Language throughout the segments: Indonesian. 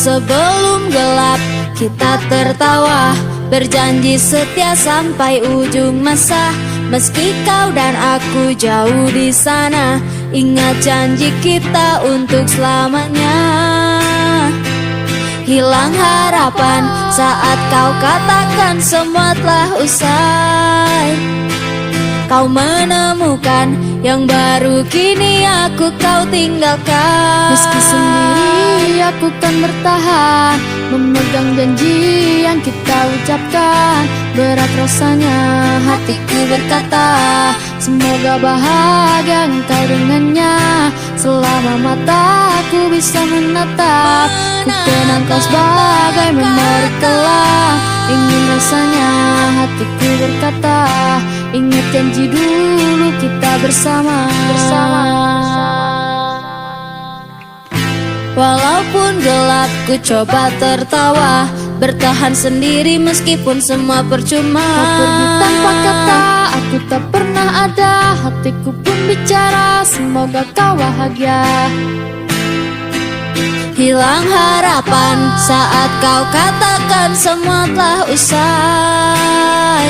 sebelum gelap kita tertawa, berjanji setia sampai ujung masa. Meski kau dan aku jauh di sana, ingat janji kita untuk selamanya. Hilang harapan saat kau katakan semua telah usai. Kau menemukan yang baru, kini aku kau tinggalkan. Meski sendiri aku kan bertahan, memegang janji yang kita ucapkan. Berat rasanya hatiku berkata, semoga bahagia engkau dengannya. Selama mataku bisa menatap, ku kenang kau sebagai memori kelam. Ingin rasanya hatiku berkata, ingat janji dulu kita bersama. Walaupun gelap ku coba tertawa, bertahan sendiri meskipun semua percuma. Kau pergi tanpa kata, aku tak pernah ada. Hatiku pun bicara, semoga kau bahagia. Hilang harapan saat kau katakan semua telah usai.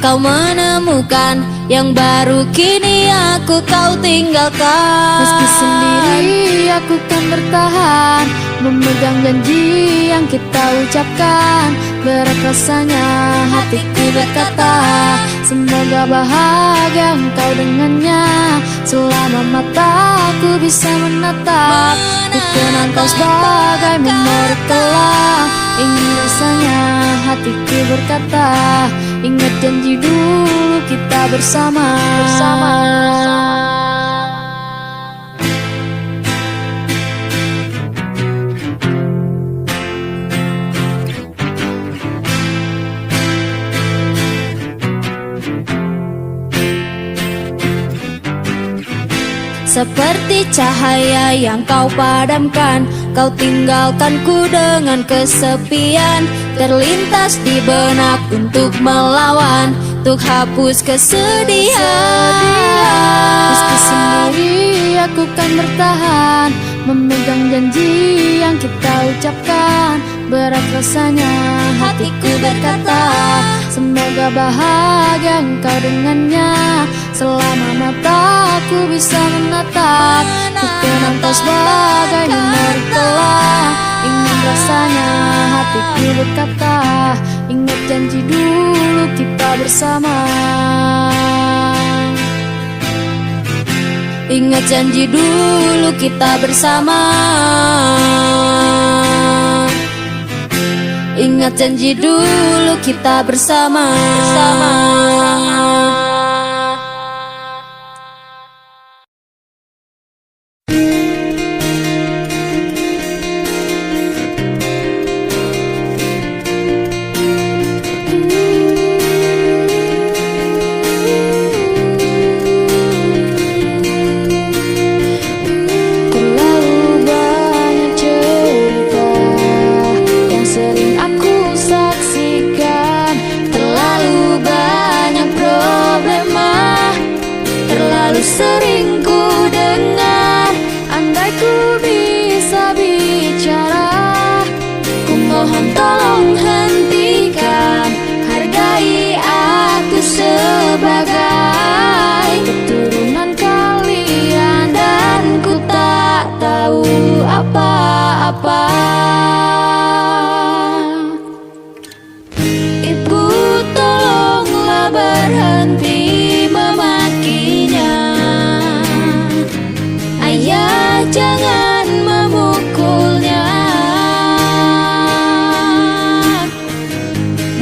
Kau menemukan yang baru, kini aku kau tinggalkan. Meski sendiri aku kan bertahan, memegang janji yang kita ucapkan. Berat rasanya hatiku berkata, semoga bahagia engkau dengannya. Selama mataku bisa menatap, ku kenang kau sebagai memori kelam. Ingin rasanya hatiku berkata, ingat janji dulu kita bersama. Seperti cahaya yang kau padamkan, kau tinggalkanku dengan kesepian. Terlintas di benak untuk melawan, untuk hapus kesedihan. Meski sendiri aku kan bertahan, memegang janji yang kita ucapkan. Berat rasanya hatiku berkata, semoga bahagia engkau dengannya. Selama mataku bisa menatap, ku kenang kau sebagai memori kelam. Ingin rasanya hatiku berkata, ingat janji dulu kita bersama. Ingat janji dulu kita bersama. Ingat janji dulu kita bersama. Sering ku dengar, andai ku bisa bicara, ku mohon tolong hentikan. Hargai aku sebagai keturunan kalian, dan ku tak tahu apa-apa. Ibu tolonglah berhenti memakinya. Ayah jangan memukulnya.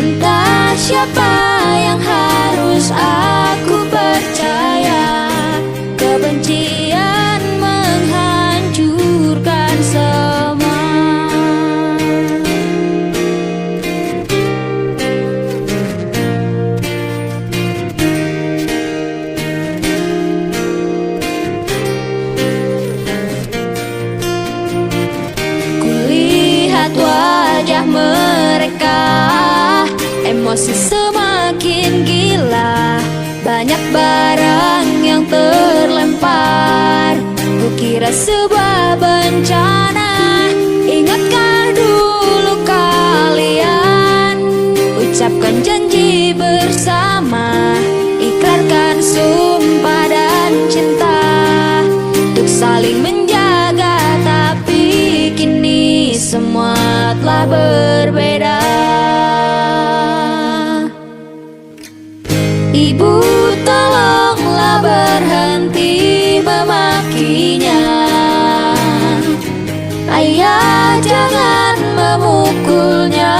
Entah siapa yang harus aku percaya. Kebencian menghancurkan semua. Wajah mereka, emosi semakin gila. Banyak barang yang terlempar. Lakukan janji bersama, ikrarkan sumpah dan cinta, untuk saling menjaga. Tapi kini semua telah berbeda. Ibu, tolonglah berhenti memakinya. Ayah, jangan memukulnya.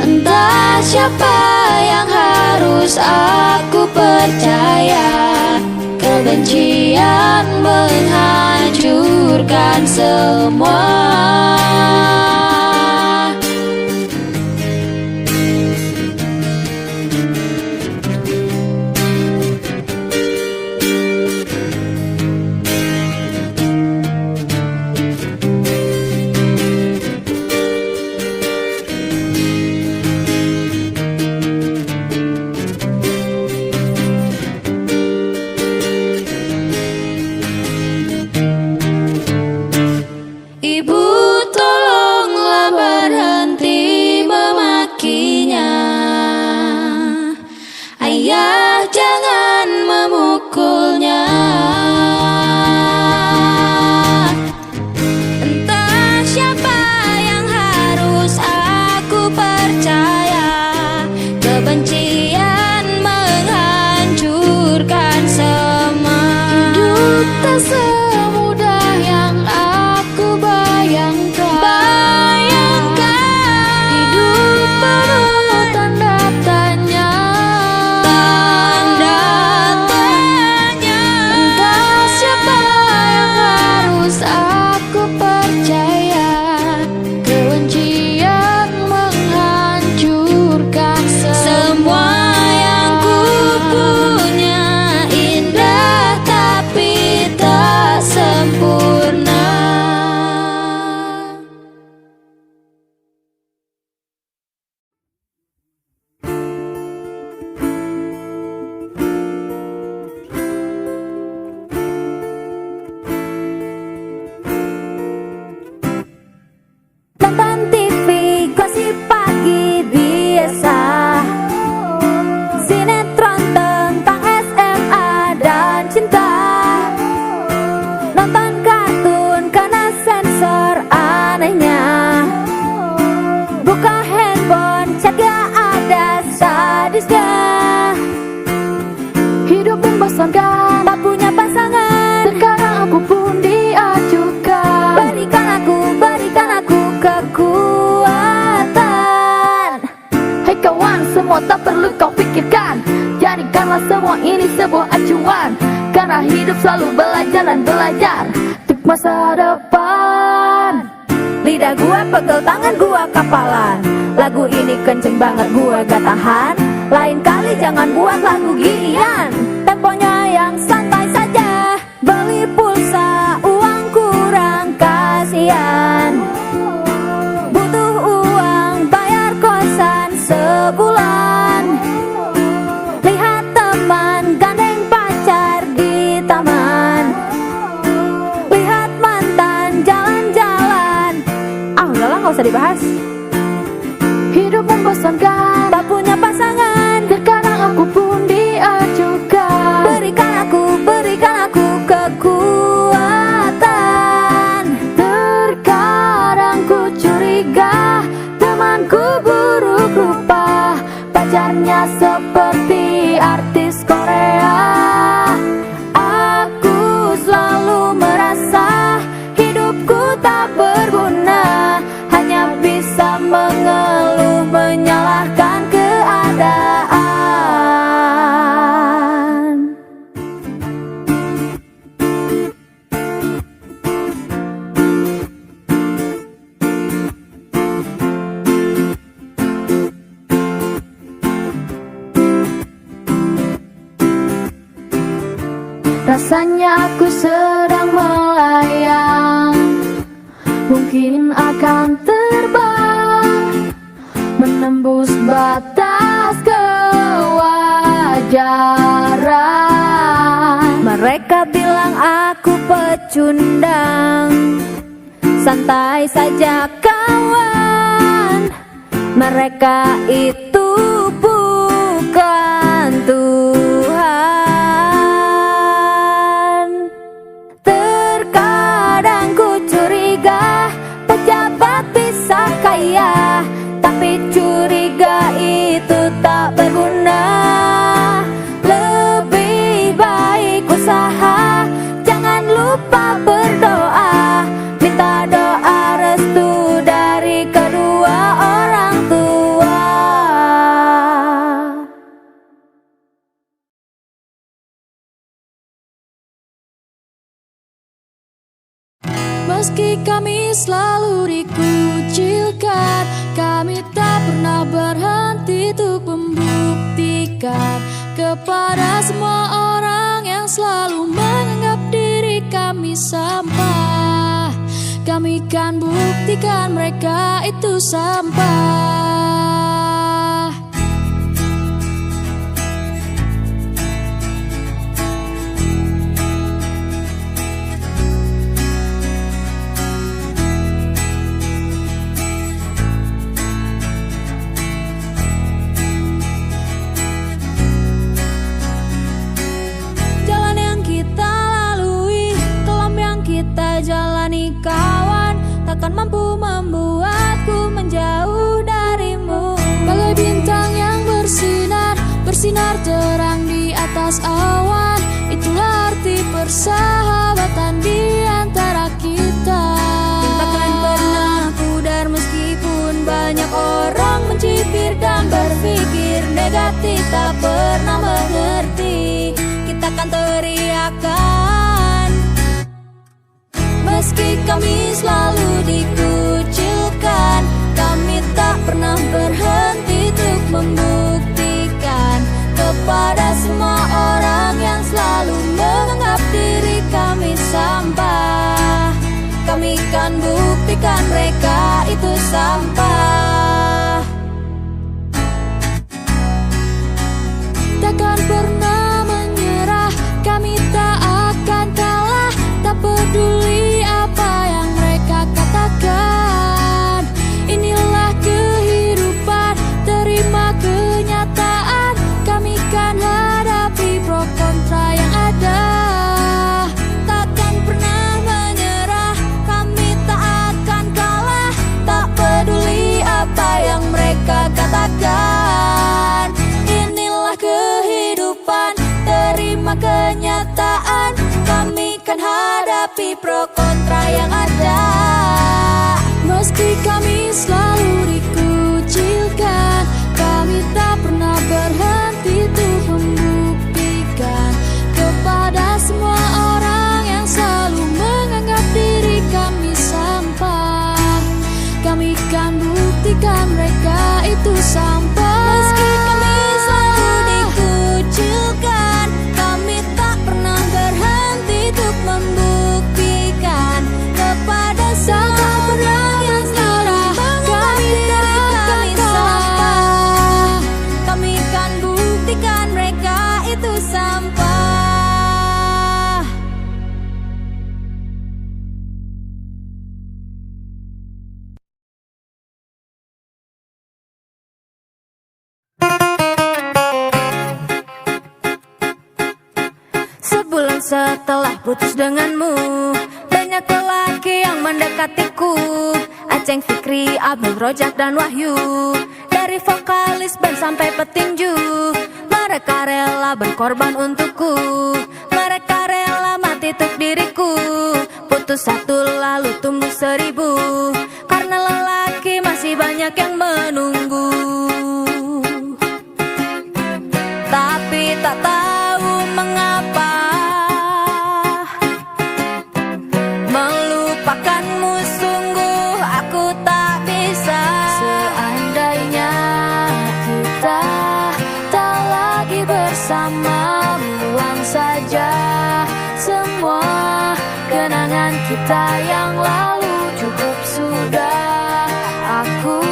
Entah siapa yang harus aku percaya, kebencian menghancurkan semua. Ibu, tolonglah berhenti memakinya. Ayah, jangan memukulnya. Entah siapa yang harus aku percaya, kebencian menghancurkan semua. Hidup tak semudah yang aku bayangkan. Hidup penuh tanda tanya. Entah siapa yang harus aku percaya, kebencian menghancurkan Semua yang ku punya indah tapi tak sempurna. Nonton TV, gosip pagi biasa, sinetron tentang SMA dan cinta. Nonton kartun kena sensor anehnya. Buka handphone, chat gak ada sadisnya. hidup membosankan. Tak punya pasangan, Sekarang aku pun diajukan. berikan aku kekuatan. Hai kawan, semua tak perlu kau pikirkan. Jadikanlah semua ini sebuah acuan. Karena hidup selalu belajar dan belajar untuk masa depan. Lidah gua pegel, tangan gua kapalan. Lagu ini kenceng banget, gua gak tahan. Lain kali jangan buat lagu ginian. Temponya yang santai saja. Beli pulsa, uang kurang, kasihan. Butuh uang, bayar kosan sebulan. Lihat teman gandeng pacar di taman. Lihat mantan jalan-jalan. Ah udahlah, gak usah dibahas. Hidup membosankan. Tak punya pasangan, Sekarang aku pun diajukan. berikan aku kekuatan. Terkadang ku curiga temanku buruk rupa. Pacarnya seperti artis Korea. Aku selalu merasa hidupku tak berguna, hanya bisa mengeluh menyalahkan keadaan. Rasanya aku sedang melayang, mungkin akan terbang, menembus batas kewajaran. Mereka bilang aku pecundang, santai saja kawan. Mereka itu bukan Tuhan. Terkadang ku curiga pejabat bisa kaya, tapi curiga itu tak berguna. Lebih baik usaha, jangan lupa berdoa, minta doa restu dari kedua orang tua. Meski kami selalu dikucilkan, kami tak pernah berhenti untuk membuktikan kepada semua orang yang selalu menganggap diri kami sampah. Kami kan buktikan mereka itu sampah. Jalani kawan, takkan mampu membuatku menjauh darimu. Bagai bintang yang bersinar, bersinar terang di atas awan. Itulah arti persahabatan di antara kita. Takkan pernah pudar meskipun banyak orang mencibir dan berpikir negatif. Tak pernah mengerti, kita kan teriakan. Meski kami selalu dikucilkan, kami tak pernah berhenti untuk membuktikan kepada semua orang yang selalu menganggap diri kami sampah. Kami kan buktikan mereka itu sampah. Takkan pernah menyerah, kami tak akan kalah. Tak peduli apa yang mereka katakan. Inilah kehidupan, terima kenyataan. Kami kan hadapi pro kontra yang ada. Takkan pernah menyerah, kami tak akan kalah. Tak peduli apa yang mereka katakan. Inilah kehidupan, terima kenyataan. Kami kan hadapi pro kontra yang ada. Meski kami selalu dikucilkan, kami tak pernah berhenti untuk membuktikan kepada semua orang yang selalu menganggap diri kami sampah. Kami kan buktikan mereka itu sampah. Meski kami selalu dikucilkan, kami tak pernah berhenti untuk membuktikan kepada semua orang yang selalu menganggap diri kami sampah. Kami kan buktikan mereka itu sampah. Sebulan setelah putus denganmu, banyak lelaki yang mendekatiku. Aceng, Fikri, Abdul, Rojak, dan Wahyu. Dari vokalis band sampai petinju, mereka rela berkorban untukku. Mereka rela mati untuk diriku. Putus satu lalu tumbuh 1000, karena lelaki masih banyak yang menunggu. Tapi tak tahu mengapa melupakanmu sungguh aku tak bisa. Seandainya kita tak lagi bersama, buang saja semua kenangan kita yang lalu. Cukup sudah, aku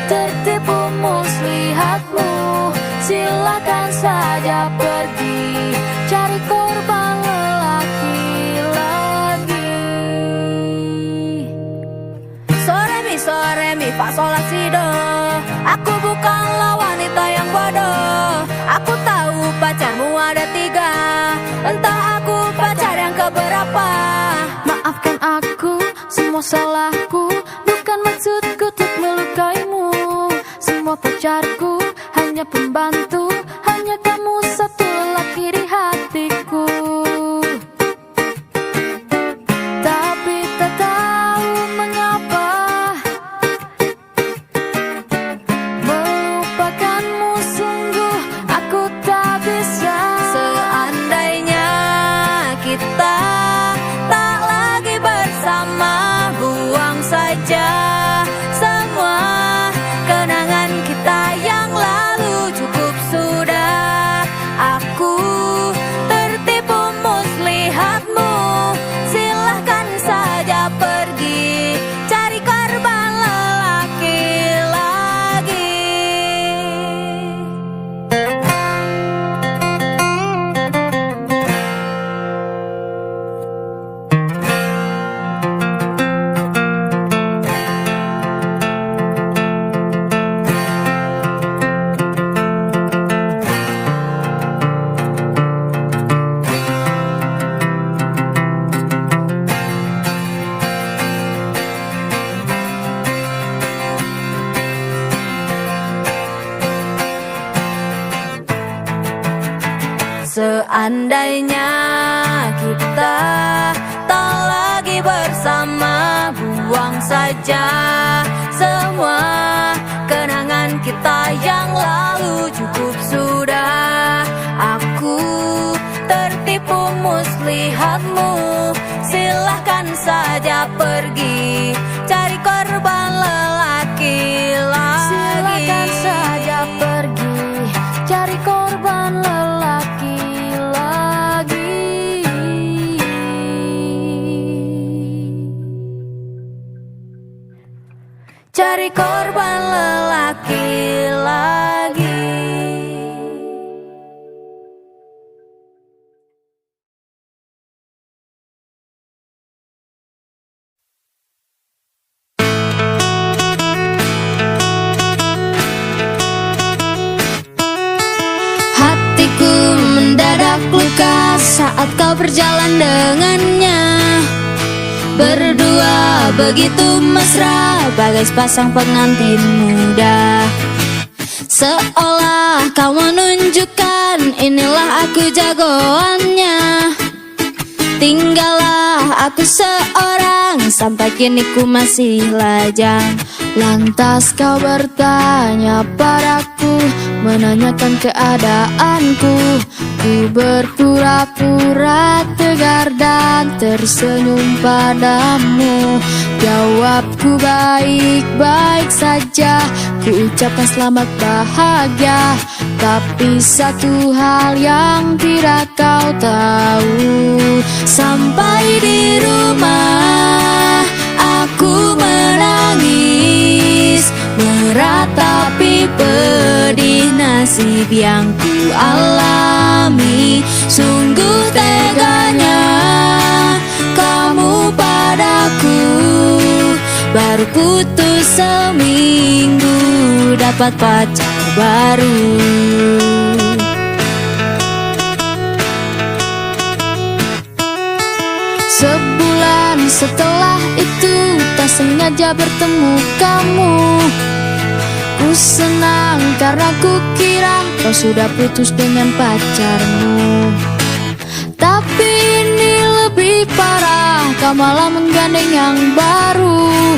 tertipu muslihatmu. Silakan saja pergi cari korban lelaki lagi. Sore mi fa sol la si do, Aku bukanlah wanita yang bodoh. Aku tahu pacarmu ada 3. Entah aku pacar yang keberapa. Maafkan aku, semua salahku. Bukan maksudku untuk melukaimu. Semua pacarku hanya pembantu. Hanya kamu satu lelaki di hatiku. Tapi tak tahu mengapa melupakanmu sungguh aku tak bisa. Seandainya kita tak lagi bersama, buang saja semua kenangan kita yang lalu. Cukup sudah, aku tertipu muslihatmu. Silahkan saja pergi cari korban lelaki lagi. Seandainya kita tak lagi bersama, buang saja semua kenangan kita yang lalu. Cukup sudah, aku tertipu muslihatmu. Silahkan saja pergi cari korban lelaki lagi. Silakan saja pergi cari korban lelaki lagi. Cari korban lelaki lagi. Hatiku mendadak luka saat kau berjalan dengannya. Berdua begitu mesra, bagai sepasang pengantin muda. Seolah kau menunjukkan, inilah aku jagoannya. Tinggallah aku seorang, sampai kini ku masih lajang. Lantas kau bertanya padaku, menanyakan keadaanku. Ku berpura-pura tegar dan tersenyum padamu. Jawabku baik-baik saja, ku ucapkan selamat bahagia. Tapi satu hal yang tidak kau tahu, Sampai di rumah aku menangis, meratapi pedih nasib yang ku alami. Sungguh teganya kamu padaku, baru putus seminggu dapat pacar baru. Sebulan setelah itu tak sengaja bertemu kamu. Ku senang karena ku kira kau sudah putus dengan pacarmu. Tapi ini lebih parah, kau malah menggandeng yang baru.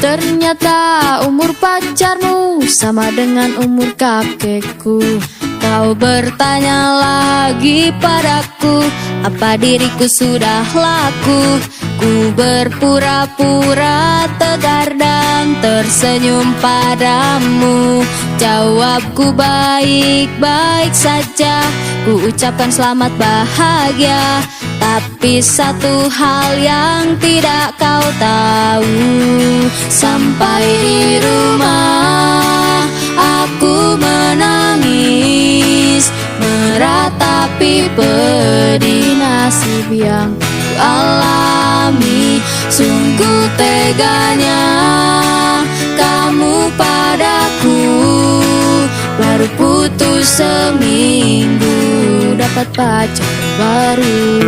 Ternyata umur pacarmu sama dengan umur kakekku. Kau bertanya lagi padaku, apa diriku sudah laku? Ku berpura-pura tegar dan tersenyum padamu. Jawabku baik-baik saja, ku ucapkan selamat bahagia. Tapi satu hal yang tidak kau tahu, sampai di rumah aku menangis, meratapi pedih nasib yang ku alami. Sungguh teganya kamu padaku, Baru putus seminggu dapat pacar baru.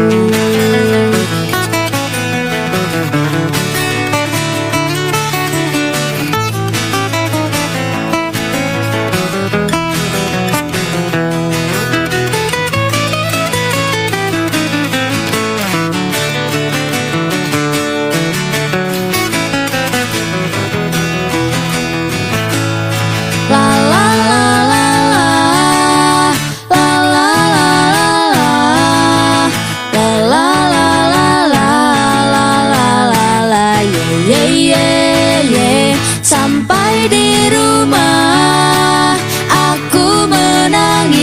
Sampai di rumah aku menangis,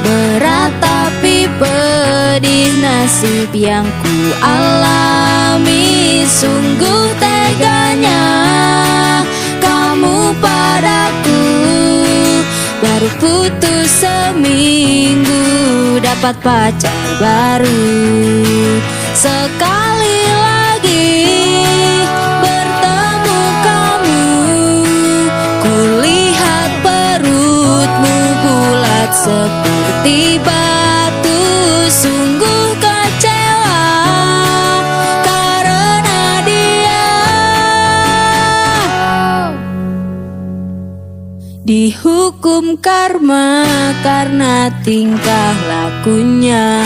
berat tapi pedih nasib yang ku alami. Sungguh teganya kamu padaku, baru putus seminggu dapat pacar baru. Sekali lagi bertemu kamu, kulihat perutmu bulat seperti batu. Sungguh kecewa karena dia dihukum karma karena tingkah lakunya.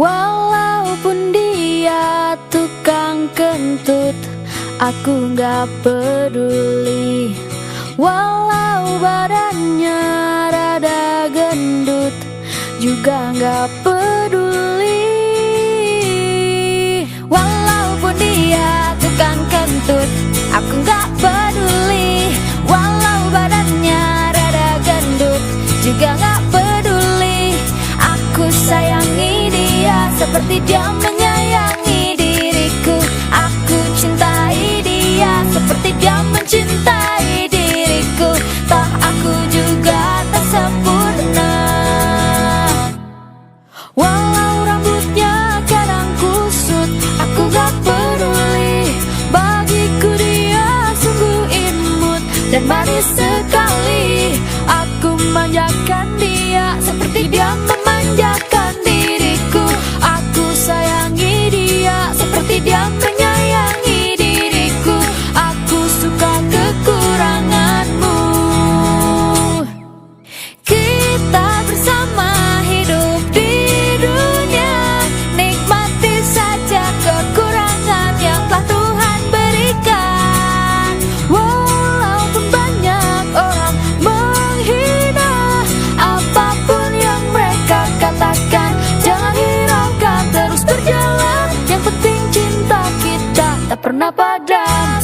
Walaupun dia tukang kentut, aku gak peduli. Walau badannya rada gendut, juga gak peduli. Walaupun dia tukang kentut, aku gak peduli. Walau badannya rada gendut, juga gak peduli. Aku sayangi dia seperti dia menyayangi diriku. Aku cintai dia seperti dia mencintai diriku. Toh aku juga tak sempurna. Walau rambutnya kadang kusut, aku gak peduli. Bagiku dia sungguh imut dan manis sekali. Aku manjakan dia seperti dia memanjakan diriku. Aku sayangi dia seperti dia menyayangi diriku. Aku suka kekuranganmu. Kita bersama hidup di dunia, nikmati saja kekurangan yang telah Tuhan berikan. Walaupun banyak orang menghina, apapun yang mereka katakan, jangan hiraukan, terus berjalan. Yang penting cinta kita tak pernah padam.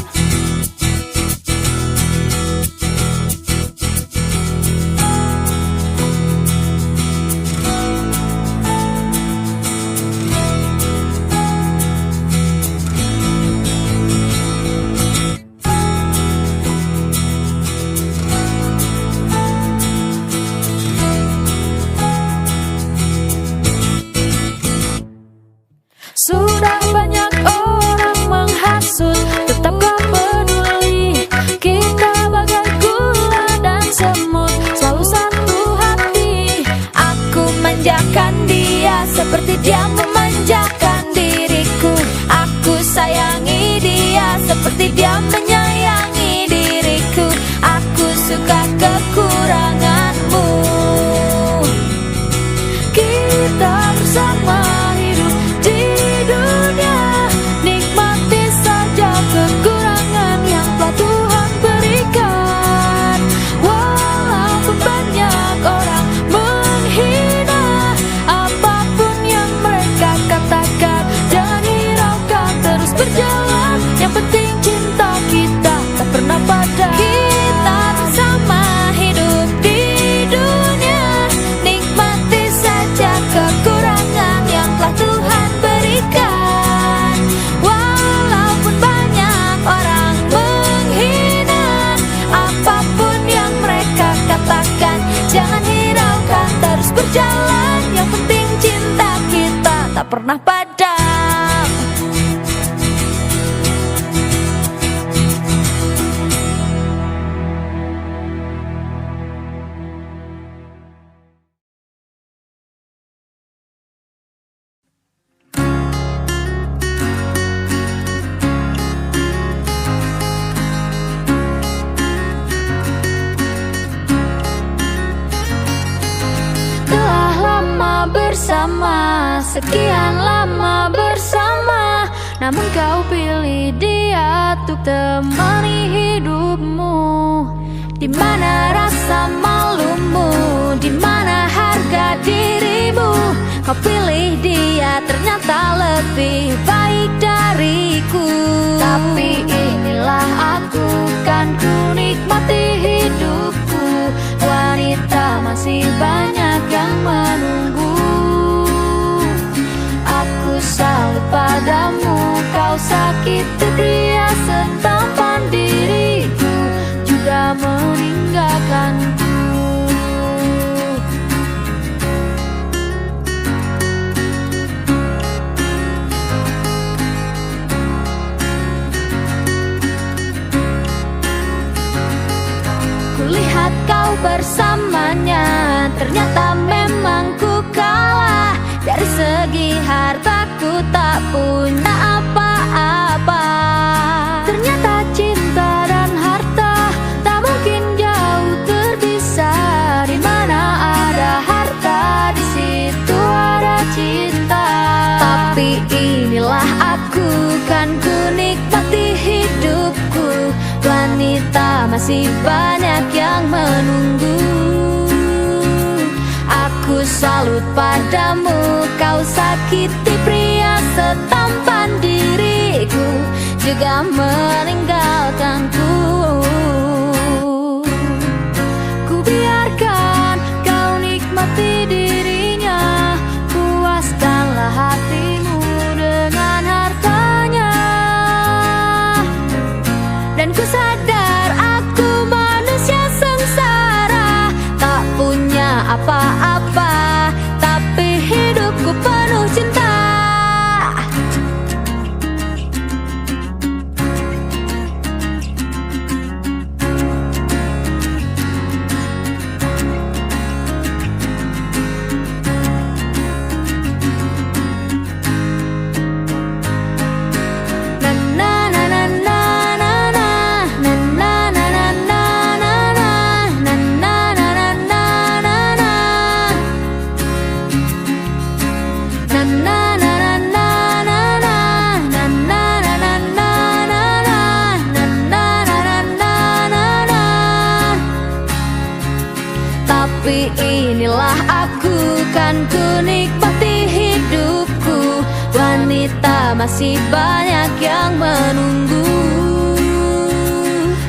Sudah banyak orang menghasut, tetap gak peduli. Kita bagai gula dan semut, selalu satu hati. Aku manjakan dia seperti dia memanjakan diriku. Aku sayangi dia seperti dia menyayangi diriku. Aku suka kekuranganmu. Kita bersama hidup di dunia, nikmati saja kekurangan yang telah Tuhan berikan. Walaupun banyak orang menghina, apapun yang mereka katakan, jangan hiraukan, terus berjalan. Yang penting cinta kita tak pernah padam. Kita bersama hidup di dunia, nikmati saja kekurangan yang telah Tuhan berikan. Walaupun banyak orang menghina, apapun yang mereka katakan, jangan hiraukan, terus berjalan. Yang penting cinta kita tak pernah padam. Telah lama bersama, sekian lama bersama, namun kau pilih dia untuk temani hidupmu. Di mana rasa malumu, di mana harga dirimu? Kau pilih dia, ternyata lebih baik dariku. Tapi inilah aku, kan ku nikmati hidupku. Wanita masih banyak yang menunggu. Aku salut padamu, kau sakiti pria setampan diriku, juga meninggalkanku. Kulihat kau bersamanya, ternyata memang ku kalah. Dari segi hartaku tak punya apa-apa. Ternyata cinta dan harta tak mungkin jauh terpisah. Di mana ada harta, di situ ada cinta. kan ku nikmati hidupku. Wanita masih banyak yang menunggu. Aku salut padamu, kau sakiti pria setampan diriku, juga meninggalkanku. Ku biarkan kau nikmati dirinya, puaskanlah hatimu dengan hartanya. Dan ku sadar aku manusia sengsara, tak punya apa-apa, tapi hidupku penuh cinta. Tapi inilah aku, kan ku nikmati hidupku. Wanita masih banyak yang menunggu.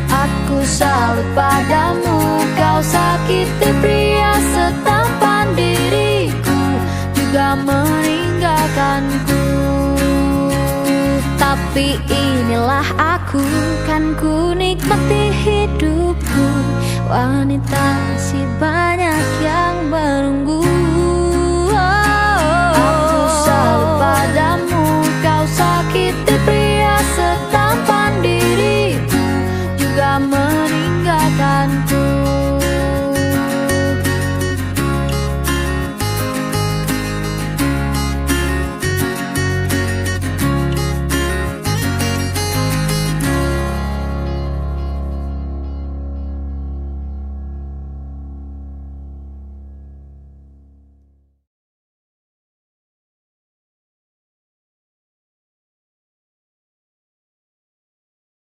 Aku salut padamu, kau sakiti pria setampan diriku, juga meninggalkanku. Tapi inilah aku, kan ku nikmati hidupku. Wanita masih banyak yang menunggu.